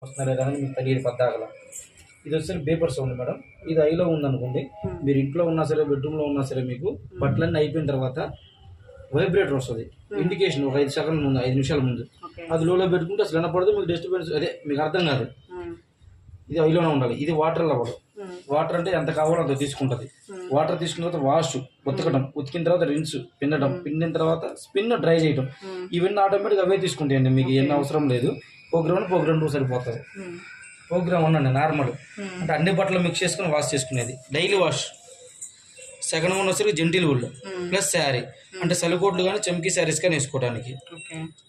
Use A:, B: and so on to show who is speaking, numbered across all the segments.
A: వస్తున్నారా లేదా అని మీకు తెలియదు పద్దాకల. ఇది వచ్చేసరికి బేపర్ సౌండ్ మేడం. ఇది ఐలో ఉందనుకోండి, మీరు ఇంట్లో ఉన్నా సరే బెడ్రూమ్లో ఉన్నా సరే మీకు బట్టలన్నీ అయిపోయిన తర్వాత వైబ్రేటర్ వస్తుంది, ఇండికేషన్ ఒక 5 సెకండ్ల ముందు 5 నిమిషాల ముందు. అది లోలో పెట్టుకుంటే అసలు వినపడదు, మీకు డిస్టర్బెన్స్ అదే మీకు అర్థం కాదు. ఇది ఐలోనే ఉండాలి. ఇది వాటర్లో అవ్వదు. వాటర్ అంటే ఎంత కావాలో అంత తీసుకుంటుంది. వాటర్ తీసుకున్న తర్వాత వాష్, ఉతికిన తర్వాత రిన్స్, పిండిన తర్వాత స్పిన్, డ్రై చేయడం, ఇవన్నీ ఆటోమేటిక్ అవే తీసుకుంటాయండి. మీకు ఎన్ని అవసరం లేదు. ప్రోగ్రామ్ 2 సరిపోతుంది. ప్రోగ్రామ్ 1 అండి నార్మల్, అంటే అన్ని బట్టలు మిక్స్ చేసుకుని వాష్ చేసుకునేది డైలీ వాష్. సెకండ్ 1 వచ్చేసరికి జెంటిల్ వుల్ ప్లస్ శారీ, అంటే సలికోట్లు కానీ చమ్కీ శారీస్ కానీ వేసుకోవడానికి.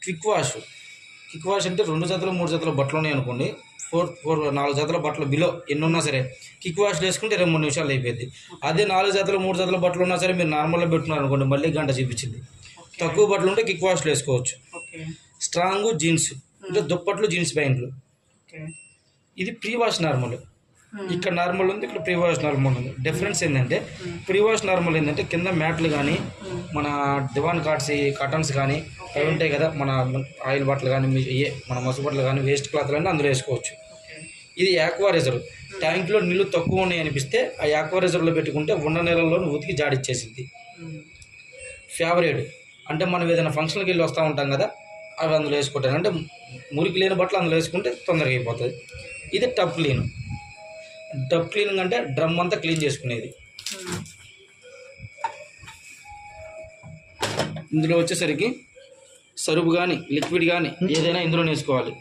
A: క్విక్ వాష్ అంటే 2 జతలు 3 జతల బట్టలు ఉన్నాయి అనుకోండి, 4 జతల బట్టలు బిలో ఎన్ని ఉన్నా సరే క్విక్ వాష్ వేసుకుంటే 23 నిమిషాలు అయిపోయింది. అదే 4 జతలు 3 జతల బట్టలు ఉన్నా సరే మీరు నార్మల్గా పెట్టుకున్నారు అనుకోండి, మళ్ళీ గంట చూపించింది. తక్కువ బట్టలు ఉంటే క్విక్ వాష్లు వేసుకోవచ్చు. స్ట్రాంగ్ జీన్స్ అంటే దుప్పట్లు, జీన్స్ ప్యాంట్లు. ఇది ప్రీ వాష్ నార్మల్. ఇక్కడ నార్మల్ ఉంది, ఇక్కడ ప్రీ వాష్ నార్మల్ ఉంది. డిఫరెన్స్ ఏంటంటే ప్రీ వాష్ నార్మల్ ఏంటంటే కింద మ్యాట్లు కానీ మన దివాన్ కాటన్స్ కానీ అవి ఉంటాయి కదా, మన ఆయిల్ బట్టలు కానీ మన మసు బట్టలు కానీ వేస్ట్ క్లాత్లు అన్నీ అందులో వేసుకోవచ్చు. ఇది యాక్వా రిజర్వ్. ట్యాంక్లో నీళ్ళు తక్కువ ఉన్నాయి అనిపిస్తే ఆ యాక్వా రిజర్వ్లో పెట్టుకుంటే ఉన్న నెలల్లో ఉతికి జాడిచ్చేసింది. ఫేవరేట్ అంటే మనం ఏదైనా ఫంక్షన్కి వెళ్ళి వస్తూ ఉంటాం కదా, అవి అందులో వేసుకుంటాను. అంటే మురికి లేని బట్టలు అందులో వేసుకుంటే తొందరగా అయిపోతుంది. ఇది టబ్ క్లీనింగ్ అంటే డ్రమ్ అంతా క్లీన్ చేసుకునేది. ఇందులో వచ్చేసరికి సరుపు కానీ లిక్విడ్ కానీ ఏదైనా ఇందులో వేసుకోవాలి.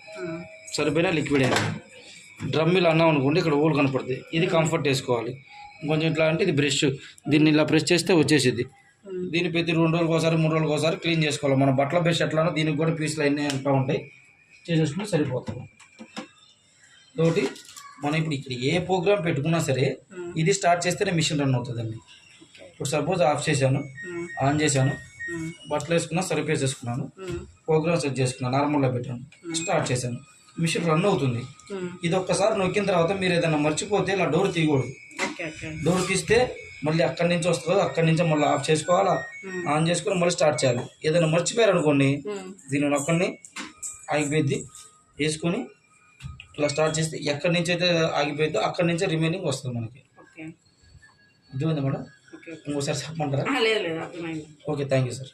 A: సరుపైనా లిక్విడ్ అయినా. డ్రమ్ ఇలా అన్నాం అనుకోండి, ఇక్కడ హోల్ కనపడుతుంది. ఇది కంఫర్ట్ వేసుకోవాలి. కొంచెం ఇట్లా అంటే ఇది బ్రష్, దీన్ని ఇలా ప్రెస్ చేస్తే వచ్చేసిద్ది. దీన్ని ప్రతి 2 రోజులకు ఒకసారి 3 రోజులకు ఒకసారి క్లీన్ చేసుకోవాలి. మన బట్టల బ్రష్ ఎట్లానో దీనికి కూడా పీసులు అన్నీ అంటూ ఉంటాయి, చేసేసుకుంటే సరిపోతుంది. తోటి మనం ఇప్పుడు ఏ ప్రోగ్రామ్ పెట్టుకున్నా సరే ఇది స్టార్ట్ చేస్తేనే మిషన్ రన్ అవుతుందండి. ఇప్పుడు సపోజ్ ఆఫ్ చేశాను, ఆన్ చేశాను, బట్టలు వేసుకున్నా, సర్ఫ్ వేసేసుకున్నాను, ప్రోగ్రామ్ సెట్ చేసుకున్నాను, నార్మల్గా పెట్టాను, స్టార్ట్ చేశాను, మిషన్ రన్ అవుతుంది. ఇది ఒక్కసారి నొక్కిన తర్వాత మీరు ఏదైనా మర్చిపోతే ఇలా డోర్ తీయకూడదు. డోర్ తీస్తే మళ్ళీ అక్కడి నుంచి వస్తుందో అక్కడి నుంచి మళ్ళీ ఆఫ్ చేసుకోవాలా, ఆన్ చేసుకుని మళ్ళీ స్టార్ట్ చేయాలి. ఏదైనా మర్చిపోయారు అనుకోండి, దీన్ని నొక్కండి, ఆగిపోయింది, వేసుకొని ఇలా స్టార్ట్ చేస్తే ఎక్కడి నుంచి అయితే ఆగిపోయిందో అక్కడి నుంచే రిమైనింగ్ వస్తుంది మనకి. అర్థమైందా మేడం? ఇంకోసారి చెప్పమంటారా? Okay, thank you sir.